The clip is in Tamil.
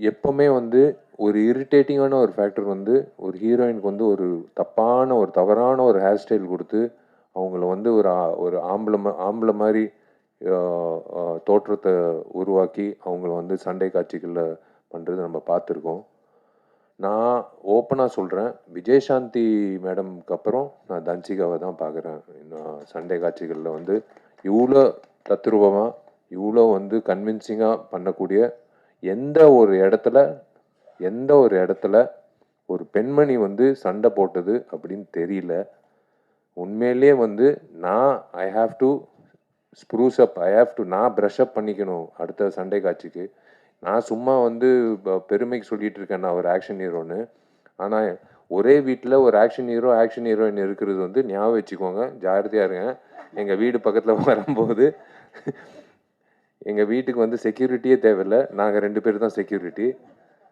எப்பவுமே வந்து ஒரு இரிட்டேட்டிங்கான ஒரு ஃபேக்டர் வந்து ஒரு ஹீரோயினுக்கு வந்து ஒரு தவறான ஒரு ஹேர் ஸ்டைல் கொடுத்து அவங்கள வந்து ஒரு ஆம்பளை மாதிரி தோற்றத்தை உருவாக்கி அவங்கள வந்து சண்டை காட்சிகளில் பண்ணுறது நம்ம பார்த்துருக்கோம். நான் ஓப்பனாக சொல்கிறேன், விஜயசாந்தி மேடம்க்கு அப்புறம் நான் தன்சிகாவை தான் பார்க்குறேன். நான் சண்டை காட்சிகளில் வந்து இவ்வளோ தத்ரூபமாக, இவ்வளோ வந்து கன்வின்சிங்காக பண்ணக்கூடிய எந்த ஒரு இடத்துல ஒரு பெண்மணி வந்து சண்டை போட்டது அப்படின்னு தெரியல. உண்மையிலேயே வந்து ஐ ஹாவ் டு ஸ்ப்ரூஸ் அப், நான் ப்ரஷ் அப் பண்ணிக்கணும் அடுத்த சண்டை காட்சிக்கு. நான் சும்மா வந்து பெருமைக்கு சொல்லிட்டு இருக்கேன் நான் ஒரு ஆக்ஷன் ஹீரோன்னு. ஆனால் ஒரே வீட்டில் ஒரு ஆக்ஷன் ஹீரோயின் இருக்கிறது வந்து ஞாபகம் வச்சுக்கோங்க, ஜாகிரதையாக இருங்க. எங்கள் வீடு பக்கத்தில் வரும்போது எங்கள் வீட்டுக்கு வந்து செக்யூரிட்டியே தேவையில்லை, நாங்கள் 2 பேர் தான் செக்யூரிட்டி.